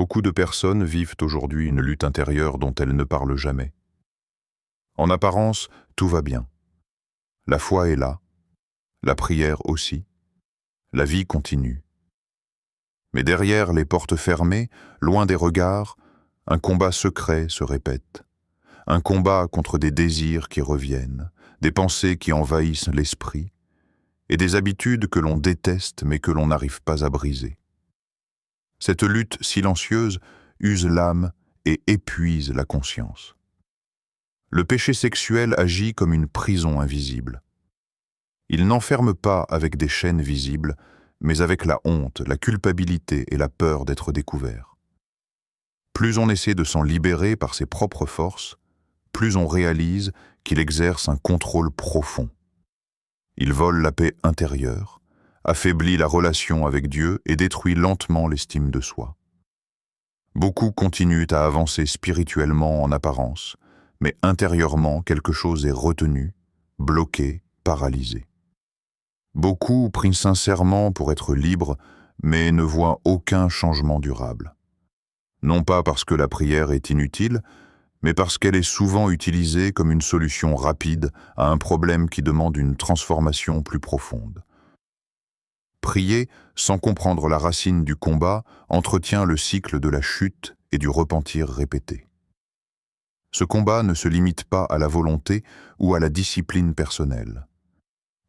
Beaucoup de personnes vivent aujourd'hui une lutte intérieure dont elles ne parlent jamais. En apparence, tout va bien. La foi est là, la prière aussi, la vie continue. Mais derrière les portes fermées, loin des regards, un combat secret se répète. Un combat contre des désirs qui reviennent, des pensées qui envahissent l'esprit, et des habitudes que l'on déteste mais que l'on n'arrive pas à briser. Cette lutte silencieuse use l'âme et épuise la conscience. Le péché sexuel agit comme une prison invisible. Il n'enferme pas avec des chaînes visibles, mais avec la honte, la culpabilité et la peur d'être découvert. Plus on essaie de s'en libérer par ses propres forces, plus on réalise qu'il exerce un contrôle profond. Il vole la paix intérieure, affaiblit la relation avec Dieu et détruit lentement l'estime de soi. Beaucoup continuent à avancer spirituellement en apparence, mais intérieurement quelque chose est retenu, bloqué, paralysé. Beaucoup prient sincèrement pour être libres, mais ne voient aucun changement durable. Non pas parce que la prière est inutile, mais parce qu'elle est souvent utilisée comme une solution rapide à un problème qui demande une transformation plus profonde. Prier, sans comprendre la racine du combat, entretient le cycle de la chute et du repentir répété. Ce combat ne se limite pas à la volonté ou à la discipline personnelle.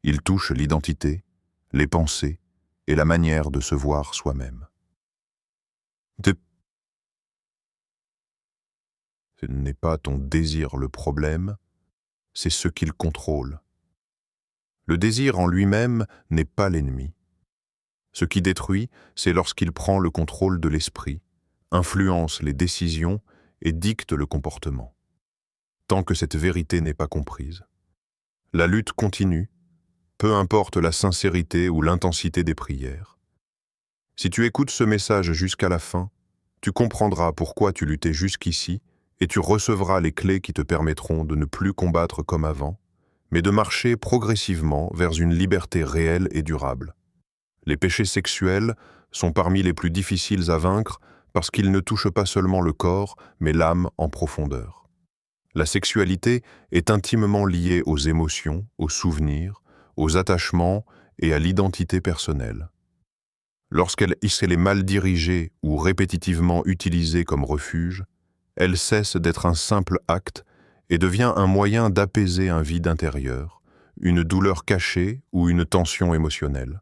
Il touche l'identité, les pensées et la manière de se voir soi-même. Ce n'est pas ton désir le problème, c'est ce qu'il contrôle. Le désir en lui-même n'est pas l'ennemi. Ce qui détruit, c'est lorsqu'il prend le contrôle de l'esprit, influence les décisions et dicte le comportement. Tant que cette vérité n'est pas comprise. La lutte continue, peu importe la sincérité ou l'intensité des prières. Si tu écoutes ce message jusqu'à la fin, tu comprendras pourquoi tu luttais jusqu'ici et tu recevras les clés qui te permettront de ne plus combattre comme avant, mais de marcher progressivement vers une liberté réelle et durable. Les péchés sexuels sont parmi les plus difficiles à vaincre parce qu'ils ne touchent pas seulement le corps, mais l'âme en profondeur. La sexualité est intimement liée aux émotions, aux souvenirs, aux attachements et à l'identité personnelle. Lorsqu'elle est mal dirigée ou répétitivement utilisée comme refuge, elle cesse d'être un simple acte et devient un moyen d'apaiser un vide intérieur, une douleur cachée ou une tension émotionnelle.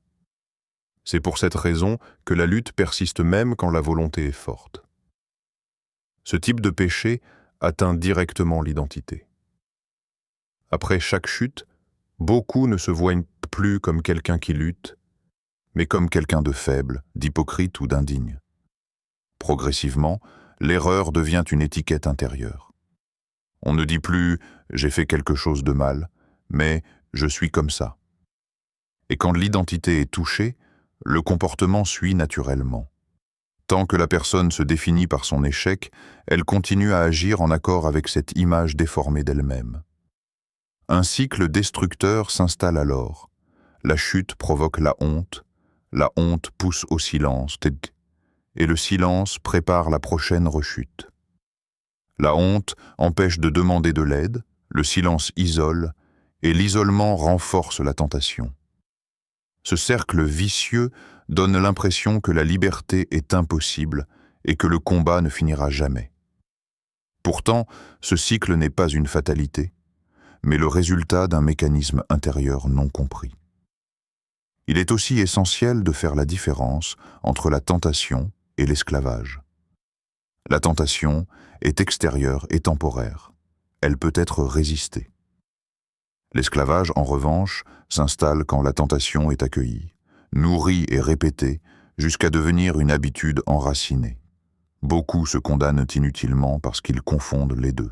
C'est pour cette raison que la lutte persiste même quand la volonté est forte. Ce type de péché atteint directement l'identité. Après chaque chute, beaucoup ne se voient plus comme quelqu'un qui lutte, mais comme quelqu'un de faible, d'hypocrite ou d'indigne. Progressivement, l'erreur devient une étiquette intérieure. On ne dit plus « j'ai fait quelque chose de mal », mais « je suis comme ça ». Et quand l'identité est touchée, le comportement suit naturellement. Tant que la personne se définit par son échec, elle continue à agir en accord avec cette image déformée d'elle-même. Un cycle destructeur s'installe alors. La chute provoque la honte pousse au silence, et le silence prépare la prochaine rechute. La honte empêche de demander de l'aide, le silence isole, et l'isolement renforce la tentation. Ce cercle vicieux donne l'impression que la liberté est impossible et que le combat ne finira jamais. Pourtant, ce cycle n'est pas une fatalité, mais le résultat d'un mécanisme intérieur non compris. Il est aussi essentiel de faire la différence entre la tentation et l'esclavage. La tentation est extérieure et temporaire. Elle peut être résistée. L'esclavage, en revanche, s'installe quand la tentation est accueillie, nourrie et répétée jusqu'à devenir une habitude enracinée. Beaucoup se condamnent inutilement parce qu'ils confondent les deux.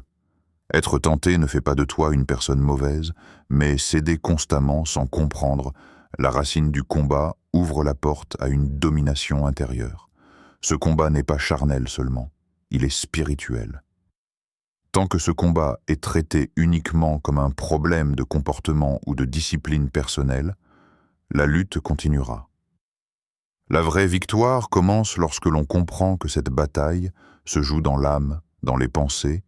Être tenté ne fait pas de toi une personne mauvaise, mais céder constamment sans comprendre la racine du combat ouvre la porte à une domination intérieure. Ce combat n'est pas charnel seulement, il est spirituel. Tant que ce combat est traité uniquement comme un problème de comportement ou de discipline personnelle, la lutte continuera. La vraie victoire commence lorsque l'on comprend que cette bataille se joue dans l'âme, dans les pensées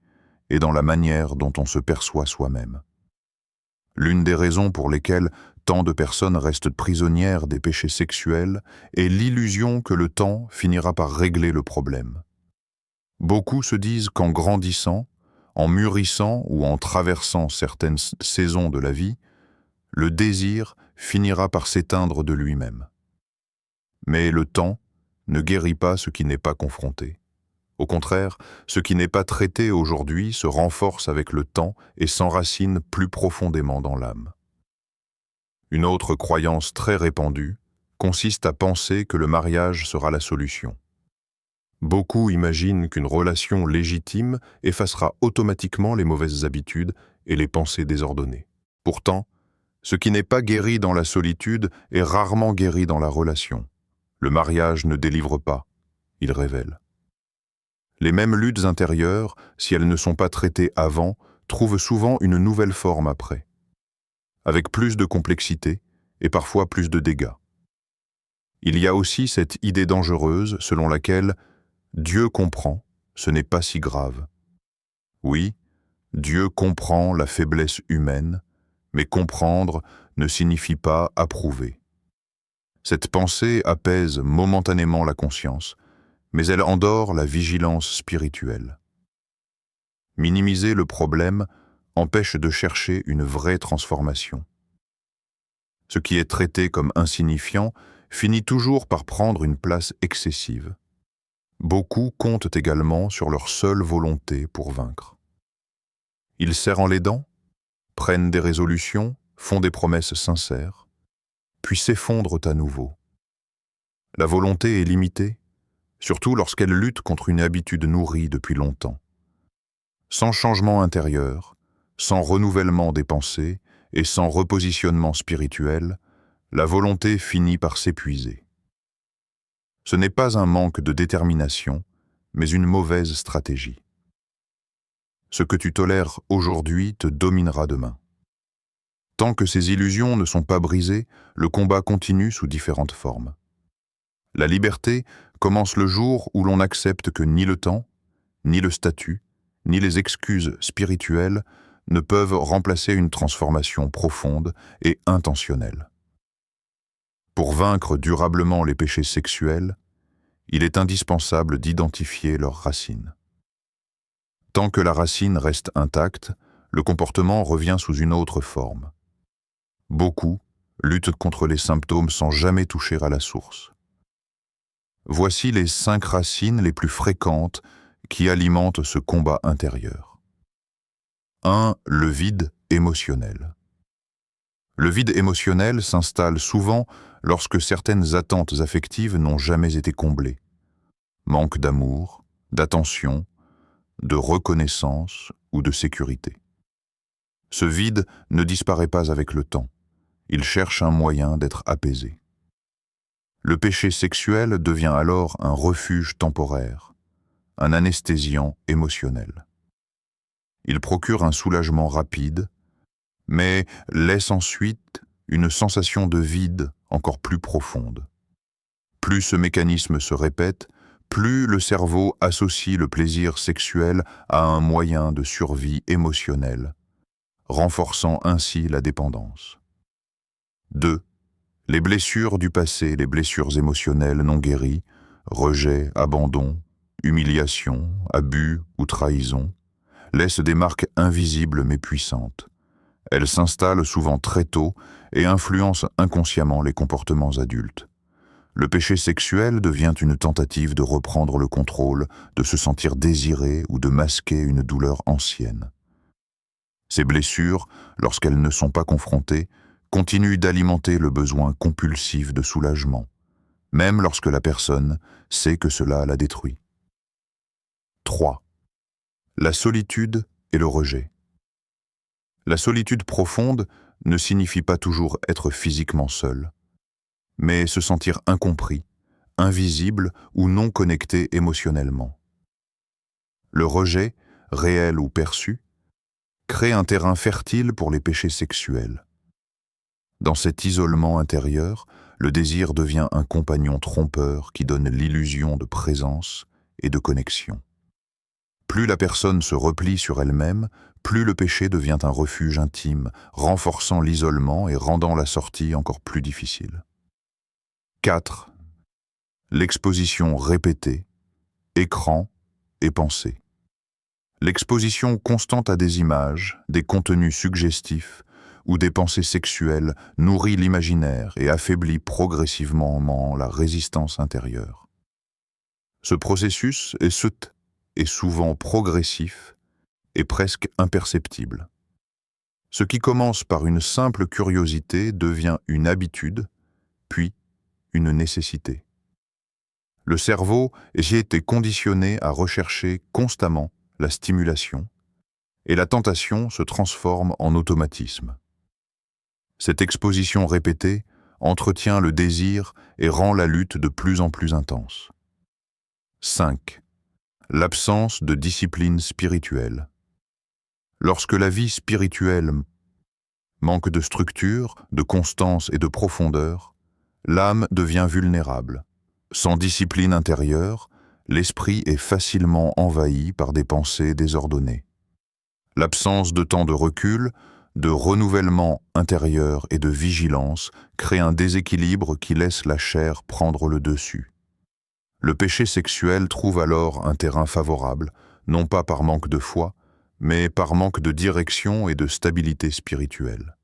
et dans la manière dont on se perçoit soi-même. L'une des raisons pour lesquelles tant de personnes restent prisonnières des péchés sexuels est l'illusion que le temps finira par régler le problème. Beaucoup se disent qu'en grandissant, en mûrissant ou en traversant certaines saisons de la vie, le désir finira par s'éteindre de lui-même. Mais le temps ne guérit pas ce qui n'est pas confronté. Au contraire, ce qui n'est pas traité aujourd'hui se renforce avec le temps et s'enracine plus profondément dans l'âme. Une autre croyance très répandue consiste à penser que le mariage sera la solution. Beaucoup imaginent qu'une relation légitime effacera automatiquement les mauvaises habitudes et les pensées désordonnées. Pourtant, ce qui n'est pas guéri dans la solitude est rarement guéri dans la relation. Le mariage ne délivre pas, il révèle. Les mêmes luttes intérieures, si elles ne sont pas traitées avant, trouvent souvent une nouvelle forme après, avec plus de complexité et parfois plus de dégâts. Il y a aussi cette idée dangereuse selon laquelle Dieu comprend, ce n'est pas si grave. Oui, Dieu comprend la faiblesse humaine, mais comprendre ne signifie pas approuver. Cette pensée apaise momentanément la conscience, mais elle endort la vigilance spirituelle. Minimiser le problème empêche de chercher une vraie transformation. Ce qui est traité comme insignifiant finit toujours par prendre une place excessive. Beaucoup comptent également sur leur seule volonté pour vaincre. Ils serrent les dents, prennent des résolutions, font des promesses sincères, puis s'effondrent à nouveau. La volonté est limitée, surtout lorsqu'elle lutte contre une habitude nourrie depuis longtemps. Sans changement intérieur, sans renouvellement des pensées et sans repositionnement spirituel, la volonté finit par s'épuiser. Ce n'est pas un manque de détermination, mais une mauvaise stratégie. Ce que tu tolères aujourd'hui te dominera demain. Tant que ces illusions ne sont pas brisées, le combat continue sous différentes formes. La liberté commence le jour où l'on accepte que ni le temps, ni le statut, ni les excuses spirituelles ne peuvent remplacer une transformation profonde et intentionnelle. Pour vaincre durablement les péchés sexuels, il est indispensable d'identifier leurs racines. Tant que la racine reste intacte, le comportement revient sous une autre forme. Beaucoup luttent contre les symptômes sans jamais toucher à la source. Voici les 5 racines les plus fréquentes qui alimentent ce combat intérieur. 1. Le vide émotionnel. Le vide émotionnel s'installe souvent lorsque certaines attentes affectives n'ont jamais été comblées. Manque d'amour, d'attention, de reconnaissance ou de sécurité. Ce vide ne disparaît pas avec le temps. Il cherche un moyen d'être apaisé. Le péché sexuel devient alors un refuge temporaire, un anesthésiant émotionnel. Il procure un soulagement rapide, mais laisse ensuite une sensation de vide encore plus profonde. Plus ce mécanisme se répète, plus le cerveau associe le plaisir sexuel à un moyen de survie émotionnelle, renforçant ainsi la dépendance. 2. Les blessures du passé, les blessures émotionnelles non guéries, rejet, abandon, humiliation, abus ou trahison, laissent des marques invisibles mais puissantes. Elles s'installent souvent très tôt et influencent inconsciemment les comportements adultes. Le péché sexuel devient une tentative de reprendre le contrôle, de se sentir désiré ou de masquer une douleur ancienne. Ces blessures, lorsqu'elles ne sont pas confrontées, continuent d'alimenter le besoin compulsif de soulagement, même lorsque la personne sait que cela la détruit. 3. La solitude et le rejet. La solitude profonde ne signifie pas toujours être physiquement seul, mais se sentir incompris, invisible ou non connecté émotionnellement. Le rejet, réel ou perçu, crée un terrain fertile pour les péchés sexuels. Dans cet isolement intérieur, le désir devient un compagnon trompeur qui donne l'illusion de présence et de connexion. Plus la personne se replie sur elle-même, plus le péché devient un refuge intime, renforçant l'isolement et rendant la sortie encore plus difficile. 4. L'exposition répétée, écran et pensée. L'exposition constante à des images, des contenus suggestifs ou des pensées sexuelles nourrit l'imaginaire et affaiblit progressivement la résistance intérieure. Ce processus est souvent progressif et presque imperceptible. Ce qui commence par une simple curiosité devient une habitude, puis une nécessité. Le cerveau y était conditionné à rechercher constamment la stimulation, et la tentation se transforme en automatisme. Cette exposition répétée entretient le désir et rend la lutte de plus en plus intense. 5. L'absence de discipline spirituelle. Lorsque la vie spirituelle manque de structure, de constance et de profondeur, l'âme devient vulnérable. Sans discipline intérieure, l'esprit est facilement envahi par des pensées désordonnées. L'absence de temps de recul, de renouvellement intérieur et de vigilance crée un déséquilibre qui laisse la chair prendre le dessus. Le péché sexuel trouve alors un terrain favorable, non pas par manque de foi, mais par manque de direction et de stabilité spirituelle.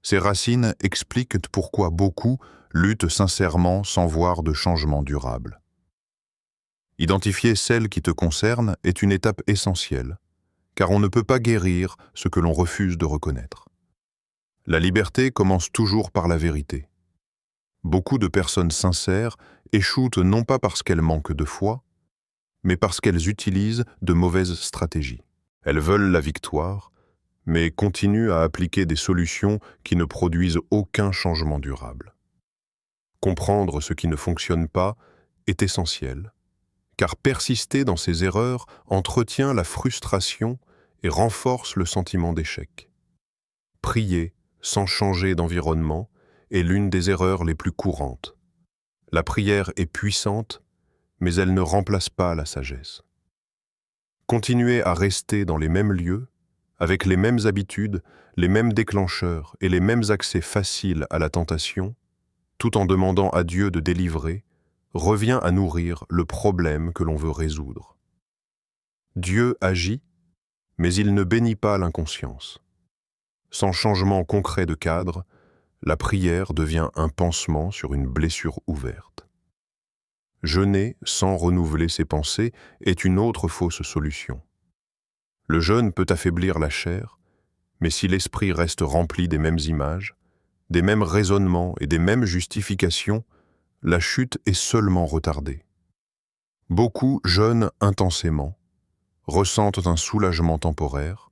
Ces racines expliquent pourquoi beaucoup luttent sincèrement sans voir de changement durable. Identifier celle qui te concerne est une étape essentielle, car on ne peut pas guérir ce que l'on refuse de reconnaître. La liberté commence toujours par la vérité. Beaucoup de personnes sincères échouent non pas parce qu'elles manquent de foi, mais parce qu'elles utilisent de mauvaises stratégies. Elles veulent la victoire, mais continuent à appliquer des solutions qui ne produisent aucun changement durable. Comprendre ce qui ne fonctionne pas est essentiel, car persister dans ces erreurs entretient la frustration et renforce le sentiment d'échec. Prier sans changer d'environnement est l'une des erreurs les plus courantes. La prière est puissante, mais elle ne remplace pas la sagesse. Continuer à rester dans les mêmes lieux, avec les mêmes habitudes, les mêmes déclencheurs et les mêmes accès faciles à la tentation, tout en demandant à Dieu de délivrer, revient à nourrir le problème que l'on veut résoudre. Dieu agit, mais il ne bénit pas l'inconscience. Sans changement concret de cadre, la prière devient un pansement sur une blessure ouverte. Jeûner sans renouveler ses pensées est une autre fausse solution. Le jeûne peut affaiblir la chair, mais si l'esprit reste rempli des mêmes images, des mêmes raisonnements et des mêmes justifications, la chute est seulement retardée. Beaucoup jeûnent intensément, ressentent un soulagement temporaire,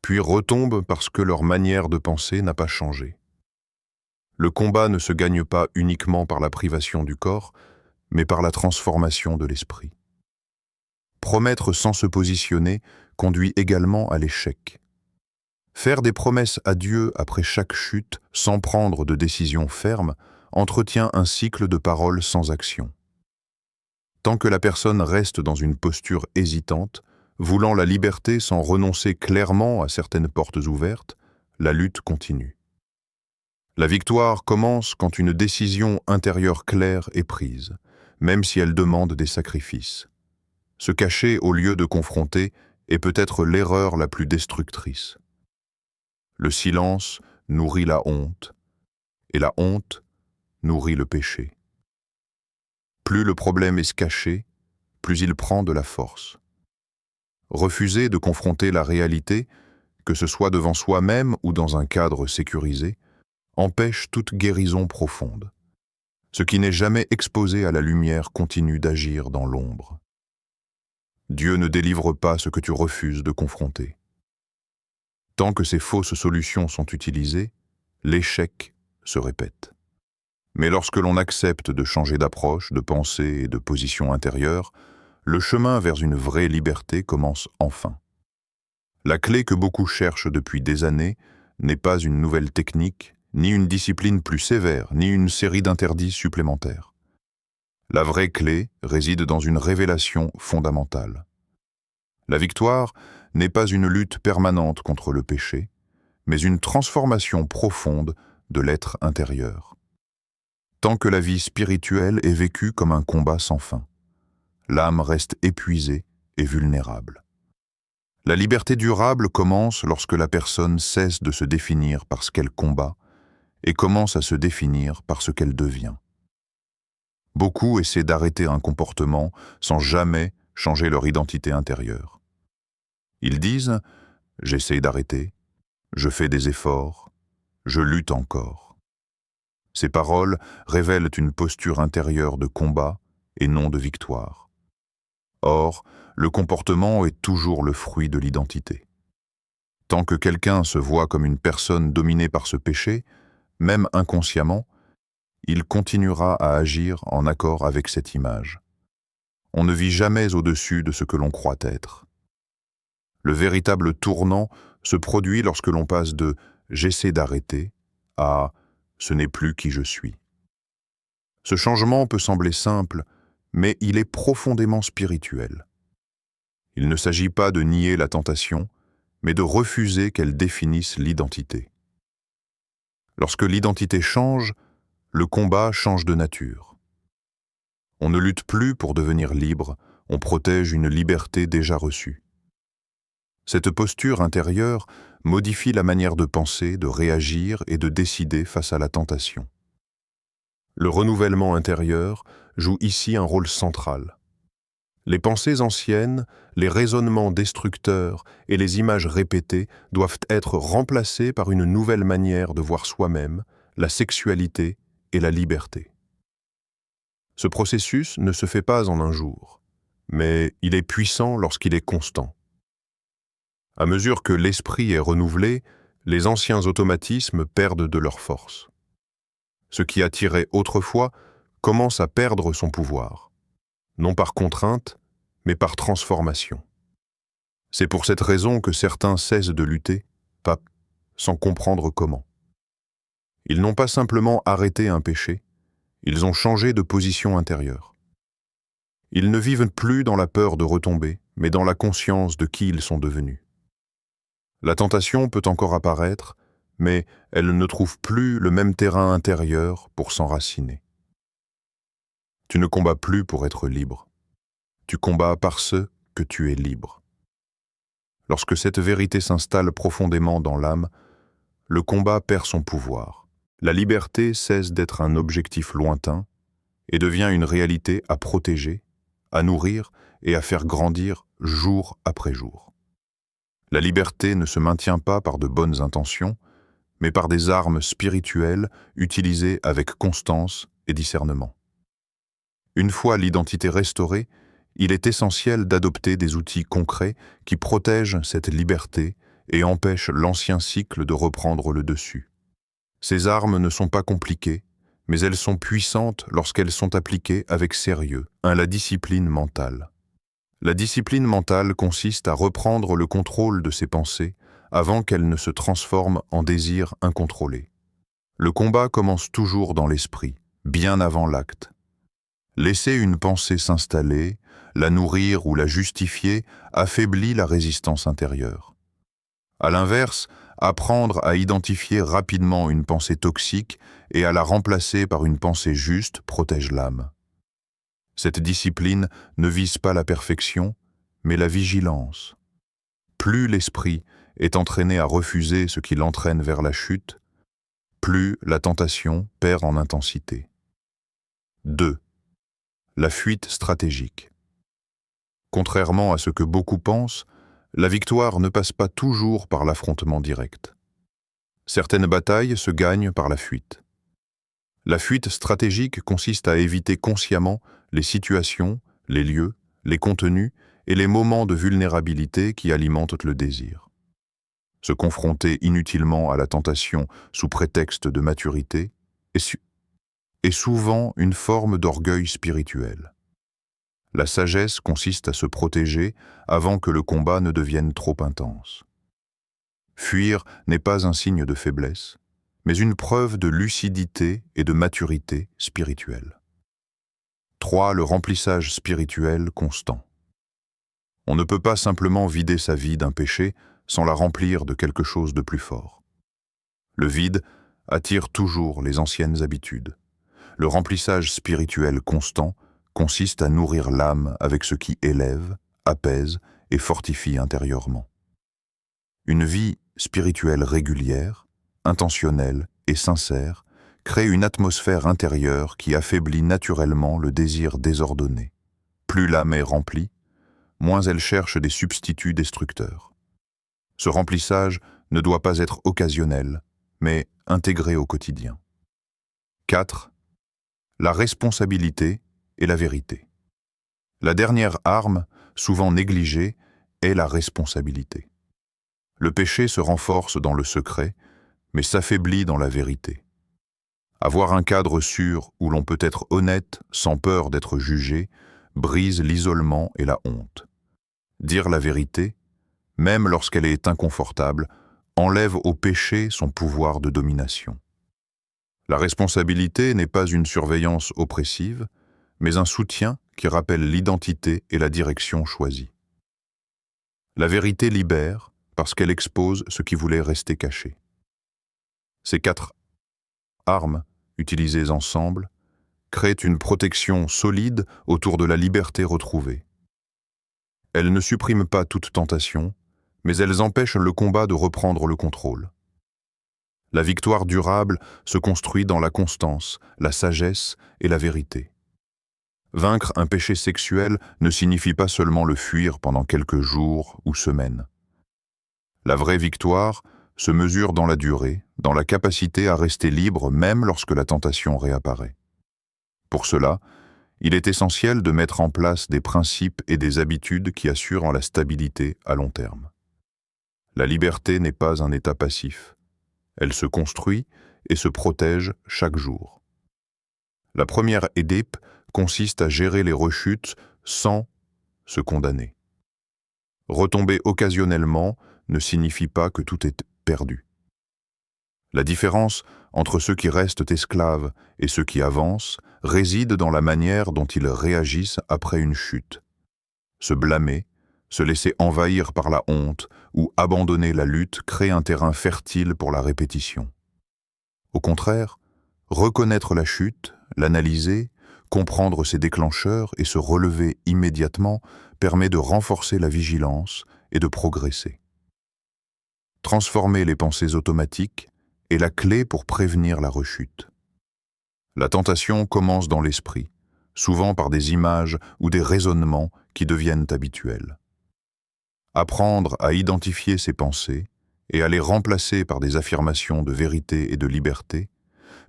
puis retombent parce que leur manière de penser n'a pas changé. Le combat ne se gagne pas uniquement par la privation du corps, mais par la transformation de l'esprit. Promettre sans se positionner conduit également à l'échec. Faire des promesses à Dieu après chaque chute, sans prendre de décision ferme, entretient un cycle de paroles sans action. Tant que la personne reste dans une posture hésitante, voulant la liberté sans renoncer clairement à certaines portes ouvertes, la lutte continue. La victoire commence quand une décision intérieure claire est prise, même si elle demande des sacrifices. Se cacher au lieu de confronter est peut-être l'erreur la plus destructrice. Le silence nourrit la honte, et la honte nourrit le péché. Plus le problème est caché, plus il prend de la force. Refuser de confronter la réalité, que ce soit devant soi-même ou dans un cadre sécurisé, empêche toute guérison profonde. Ce qui n'est jamais exposé à la lumière continue d'agir dans l'ombre. Dieu ne délivre pas ce que tu refuses de confronter. Tant que ces fausses solutions sont utilisées, l'échec se répète. Mais lorsque l'on accepte de changer d'approche, de pensée et de position intérieure, le chemin vers une vraie liberté commence enfin. La clé que beaucoup cherchent depuis des années n'est pas une nouvelle technique, ni une discipline plus sévère, ni une série d'interdits supplémentaires. La vraie clé réside dans une révélation fondamentale. La victoire n'est pas une lutte permanente contre le péché, mais une transformation profonde de l'être intérieur. Tant que la vie spirituelle est vécue comme un combat sans fin, l'âme reste épuisée et vulnérable. La liberté durable commence lorsque la personne cesse de se définir par ce qu'elle combat et commence à se définir par ce qu'elle devient. Beaucoup essaient d'arrêter un comportement sans jamais changer leur identité intérieure. Ils disent « j'essaie d'arrêter, je fais des efforts, je lutte encore ». Ces paroles révèlent une posture intérieure de combat et non de victoire. Or, le comportement est toujours le fruit de l'identité. Tant que quelqu'un se voit comme une personne dominée par ce péché, même inconsciemment, il continuera à agir en accord avec cette image. On ne vit jamais au-dessus de ce que l'on croit être. Le véritable tournant se produit lorsque l'on passe de « j'essaie d'arrêter » à « ce n'est plus qui je suis ». Ce changement peut sembler simple, mais il est profondément spirituel. Il ne s'agit pas de nier la tentation, mais de refuser qu'elle définisse l'identité. Lorsque l'identité change, le combat change de nature. On ne lutte plus pour devenir libre, on protège une liberté déjà reçue. Cette posture intérieure modifie la manière de penser, de réagir et de décider face à la tentation. Le renouvellement intérieur joue ici un rôle central. Les pensées anciennes, les raisonnements destructeurs et les images répétées doivent être remplacés par une nouvelle manière de voir soi-même, la sexualité et la liberté. Ce processus ne se fait pas en un jour, mais il est puissant lorsqu'il est constant. À mesure que l'esprit est renouvelé, les anciens automatismes perdent de leur force. Ce qui attirait autrefois commence à perdre son pouvoir, non par contrainte, mais par transformation. C'est pour cette raison que certains cessent de lutter, pas sans comprendre comment. Ils n'ont pas simplement arrêté un péché, ils ont changé de position intérieure. Ils ne vivent plus dans la peur de retomber, mais dans la conscience de qui ils sont devenus. La tentation peut encore apparaître, mais elle ne trouve plus le même terrain intérieur pour s'enraciner. Tu ne combats plus pour être libre. Tu combats parce que tu es libre. Lorsque cette vérité s'installe profondément dans l'âme, le combat perd son pouvoir. La liberté cesse d'être un objectif lointain et devient une réalité à protéger, à nourrir et à faire grandir jour après jour. La liberté ne se maintient pas par de bonnes intentions, mais par des armes spirituelles utilisées avec constance et discernement. Une fois l'identité restaurée, il est essentiel d'adopter des outils concrets qui protègent cette liberté et empêchent l'ancien cycle de reprendre le dessus. Ces armes ne sont pas compliquées, mais elles sont puissantes lorsqu'elles sont appliquées avec sérieux, la discipline mentale. La discipline mentale consiste à reprendre le contrôle de ses pensées avant qu'elles ne se transforment en désirs incontrôlés. Le combat commence toujours dans l'esprit, bien avant l'acte. Laisser une pensée s'installer, la nourrir ou la justifier affaiblit la résistance intérieure. À l'inverse, apprendre à identifier rapidement une pensée toxique et à la remplacer par une pensée juste protège l'âme. Cette discipline ne vise pas la perfection, mais la vigilance. Plus l'esprit est entraîné à refuser ce qui l'entraîne vers la chute, plus la tentation perd en intensité. 2. La fuite stratégique. Contrairement à ce que beaucoup pensent, la victoire ne passe pas toujours par l'affrontement direct. Certaines batailles se gagnent par la fuite. La fuite stratégique consiste à éviter consciemment les situations, les lieux, les contenus et les moments de vulnérabilité qui alimentent le désir. Se confronter inutilement à la tentation sous prétexte de maturité est souvent une forme d'orgueil spirituel. La sagesse consiste à se protéger avant que le combat ne devienne trop intense. Fuir n'est pas un signe de faiblesse, mais une preuve de lucidité et de maturité spirituelle. 3. Le remplissage spirituel constant. On ne peut pas simplement vider sa vie d'un péché sans la remplir de quelque chose de plus fort. Le vide attire toujours les anciennes habitudes. Le remplissage spirituel constant consiste à nourrir l'âme avec ce qui élève, apaise et fortifie intérieurement. Une vie spirituelle régulière, intentionnelle et sincère crée une atmosphère intérieure qui affaiblit naturellement le désir désordonné. Plus l'âme est remplie, moins elle cherche des substituts destructeurs. Ce remplissage ne doit pas être occasionnel, mais intégré au quotidien. 4. La responsabilité et la vérité. La dernière arme, souvent négligée, est la responsabilité. Le péché se renforce dans le secret, mais s'affaiblit dans la vérité. Avoir un cadre sûr où l'on peut être honnête sans peur d'être jugé brise l'isolement et la honte. Dire la vérité, même lorsqu'elle est inconfortable, enlève au péché son pouvoir de domination. La responsabilité n'est pas une surveillance oppressive, mais un soutien qui rappelle l'identité et la direction choisie. La vérité libère parce qu'elle expose ce qui voulait rester caché. Ces 4 armes, utilisées ensemble, créent une protection solide autour de la liberté retrouvée. Elles ne suppriment pas toute tentation, mais elles empêchent le combat de reprendre le contrôle. La victoire durable se construit dans la constance, la sagesse et la vérité. Vaincre un péché sexuel ne signifie pas seulement le fuir pendant quelques jours ou semaines. La vraie victoire se mesure dans la durée, dans la capacité à rester libre même lorsque la tentation réapparaît. Pour cela, il est essentiel de mettre en place des principes et des habitudes qui assurent la stabilité à long terme. La liberté n'est pas un état passif. Elle se construit et se protège chaque jour. La première étape consiste à gérer les rechutes sans se condamner. Retomber occasionnellement ne signifie pas que tout est perdu. La différence entre ceux qui restent esclaves et ceux qui avancent réside dans la manière dont ils réagissent après une chute. Se blâmer, se laisser envahir par la honte ou abandonner la lutte crée un terrain fertile pour la répétition. Au contraire, reconnaître la chute, l'analyser, comprendre ses déclencheurs et se relever immédiatement permet de renforcer la vigilance et de progresser. Transformer les pensées automatiques est la clé pour prévenir la rechute. La tentation commence dans l'esprit, souvent par des images ou des raisonnements qui deviennent habituels. Apprendre à identifier ces pensées et à les remplacer par des affirmations de vérité et de liberté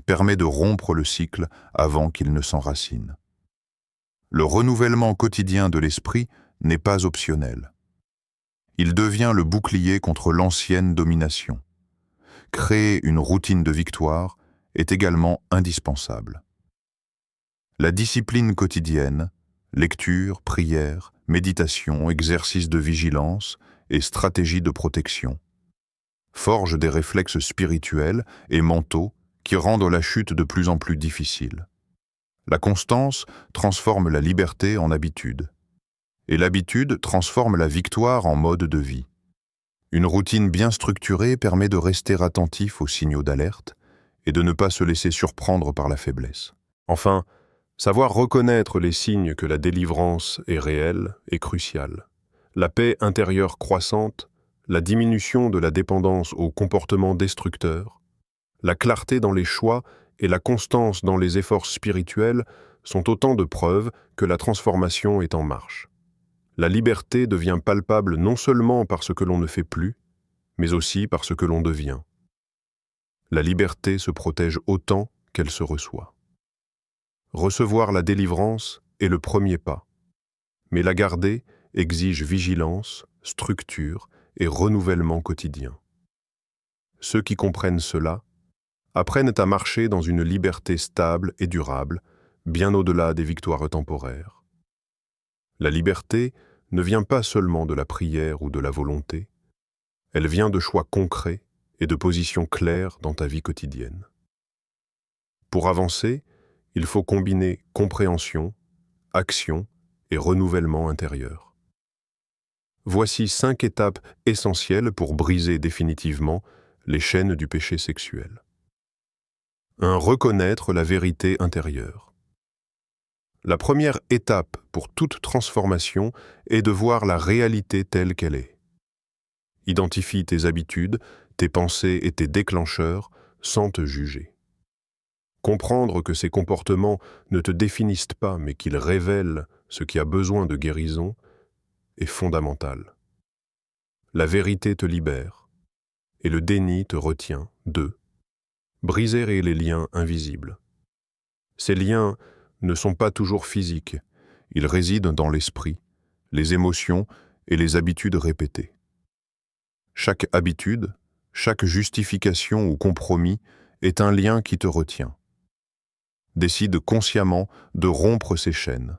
permet de rompre le cycle avant qu'il ne s'enracine. Le renouvellement quotidien de l'esprit n'est pas optionnel. Il devient le bouclier contre l'ancienne domination. Créer une routine de victoire est également indispensable. La discipline quotidienne, lecture, prière, méditation, exercice de vigilance et stratégie de protection, forge des réflexes spirituels et mentaux qui rendent la chute de plus en plus difficile. La constance transforme la liberté en habitude, et l'habitude transforme la victoire en mode de vie. Une routine bien structurée permet de rester attentif aux signaux d'alerte et de ne pas se laisser surprendre par la faiblesse. Enfin, savoir reconnaître les signes que la délivrance est réelle est crucial. La paix intérieure croissante, la diminution de la dépendance aux comportements destructeurs, la clarté dans les choix et la constance dans les efforts spirituels sont autant de preuves que la transformation est en marche. La liberté devient palpable non seulement par ce que l'on ne fait plus, mais aussi par ce que l'on devient. La liberté se protège autant qu'elle se reçoit. Recevoir la délivrance est le premier pas, mais la garder exige vigilance, structure et renouvellement quotidien. Ceux qui comprennent cela apprennent à marcher dans une liberté stable et durable, bien au-delà des victoires temporaires. La liberté ne vient pas seulement de la prière ou de la volonté, elle vient de choix concrets et de position claire dans ta vie quotidienne. Pour avancer, il faut combiner compréhension, action et renouvellement intérieur. Voici 5 étapes essentielles pour briser définitivement les chaînes du péché sexuel. 1. Reconnaître la vérité intérieure. La première étape pour toute transformation est de voir la réalité telle qu'elle est. Identifie tes habitudes, tes pensées et tes déclencheurs sans te juger. Comprendre que ces comportements ne te définissent pas mais qu'ils révèlent ce qui a besoin de guérison est fondamental. La vérité te libère et le déni te retient. 2. Briser les liens invisibles. Ces liens ne sont pas toujours physiques, ils résident dans l'esprit, les émotions et les habitudes répétées. Chaque habitude, chaque justification ou compromis est un lien qui te retient. Décide consciemment de rompre ces chaînes.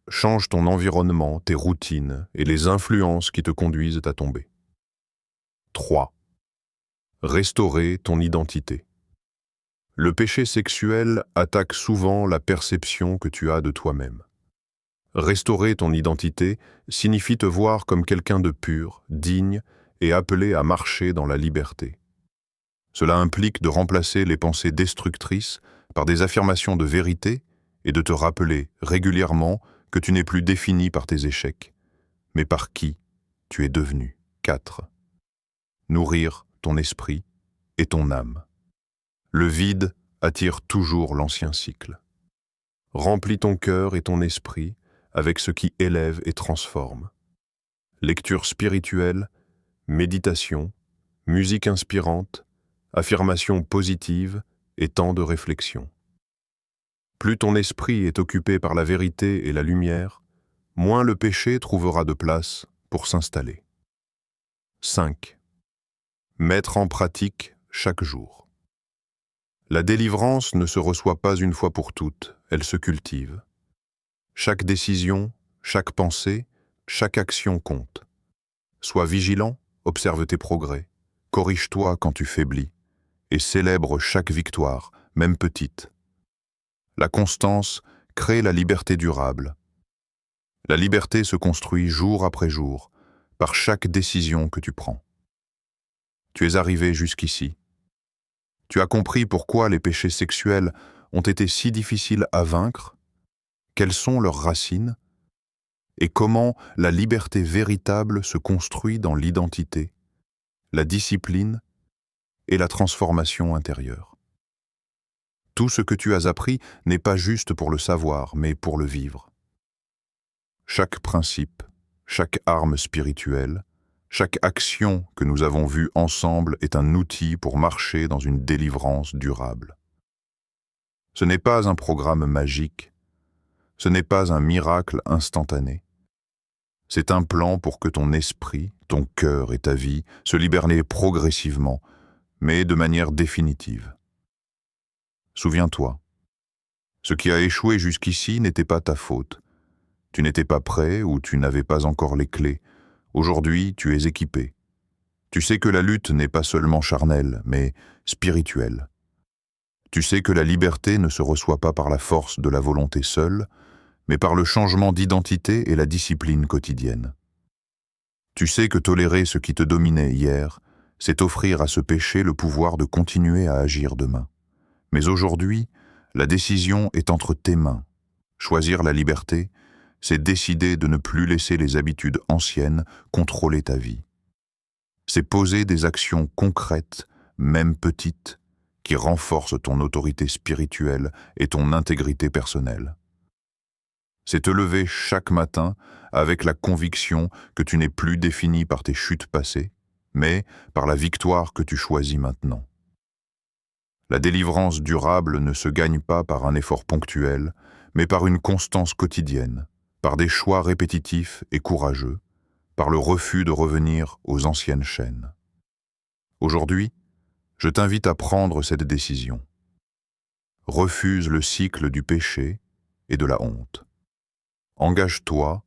Change ton environnement, tes routines et les influences qui te conduisent à tomber. 3. Restaurer ton identité. Le péché sexuel attaque souvent la perception que tu as de toi-même. Restaurer ton identité signifie te voir comme quelqu'un de pur, digne et appelé à marcher dans la liberté. Cela implique de remplacer les pensées destructrices par des affirmations de vérité et de te rappeler régulièrement que tu n'es plus défini par tes échecs, mais par qui tu es devenu. 4. Nourrir ton esprit et ton âme. Le vide attire toujours l'ancien cycle. Remplis ton cœur et ton esprit avec ce qui élève et transforme. Lecture spirituelle, méditation, musique inspirante, affirmations positives et temps de réflexion. Plus ton esprit est occupé par la vérité et la lumière, moins le péché trouvera de place pour s'installer. 5. Mettre en pratique chaque jour. La délivrance ne se reçoit pas une fois pour toutes, elle se cultive. Chaque décision, chaque pensée, chaque action compte. Sois vigilant, observe tes progrès, corrige-toi quand tu faiblis, et célèbre chaque victoire, même petite. La constance crée la liberté durable. La liberté se construit jour après jour, par chaque décision que tu prends. Tu es arrivé jusqu'ici. Tu as compris pourquoi les péchés sexuels ont été si difficiles à vaincre, quelles sont leurs racines, et comment la liberté véritable se construit dans l'identité, la discipline et la transformation intérieure. Tout ce que tu as appris n'est pas juste pour le savoir, mais pour le vivre. Chaque principe, chaque arme spirituelle, chaque action que nous avons vue ensemble est un outil pour marcher dans une délivrance durable. Ce n'est pas un programme magique, ce n'est pas un miracle instantané. C'est un plan pour que ton esprit, ton cœur et ta vie se libèrent progressivement, mais de manière définitive. Souviens-toi, ce qui a échoué jusqu'ici n'était pas ta faute. Tu n'étais pas prêt ou tu n'avais pas encore les clés. Aujourd'hui, tu es équipé. Tu sais que la lutte n'est pas seulement charnelle, mais spirituelle. Tu sais que la liberté ne se reçoit pas par la force de la volonté seule, mais par le changement d'identité et la discipline quotidienne. Tu sais que tolérer ce qui te dominait hier, c'est offrir à ce péché le pouvoir de continuer à agir demain. Mais aujourd'hui, la décision est entre tes mains. Choisir la liberté, c'est décider de ne plus laisser les habitudes anciennes contrôler ta vie. C'est poser des actions concrètes, même petites, qui renforcent ton autorité spirituelle et ton intégrité personnelle. C'est te lever chaque matin avec la conviction que tu n'es plus défini par tes chutes passées, mais par la victoire que tu choisis maintenant. La délivrance durable ne se gagne pas par un effort ponctuel, mais par une constance quotidienne, par des choix répétitifs et courageux, par le refus de revenir aux anciennes chaînes. Aujourd'hui, je t'invite à prendre cette décision. Refuse le cycle du péché et de la honte. Engage-toi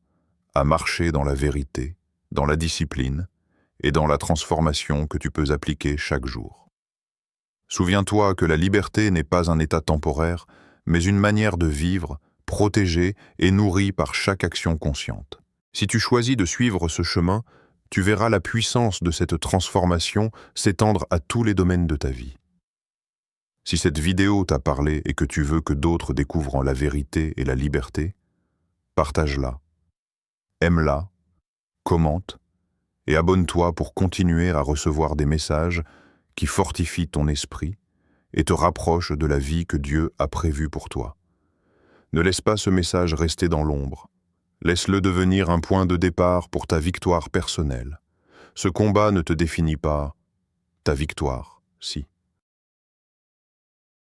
à marcher dans la vérité, dans la discipline et dans la transformation que tu peux appliquer chaque jour. Souviens-toi que la liberté n'est pas un état temporaire, mais une manière de vivre, protégée et nourrie par chaque action consciente. Si tu choisis de suivre ce chemin, tu verras la puissance de cette transformation s'étendre à tous les domaines de ta vie. Si cette vidéo t'a parlé et que tu veux que d'autres découvrent la vérité et la liberté, partage-la, aime-la, commente et abonne-toi pour continuer à recevoir des messages qui fortifient ton esprit et te rapprochent de la vie que Dieu a prévue pour toi. Ne laisse pas ce message rester dans l'ombre. Laisse-le devenir un point de départ pour ta victoire personnelle. Ce combat ne te définit pas, ta victoire, si.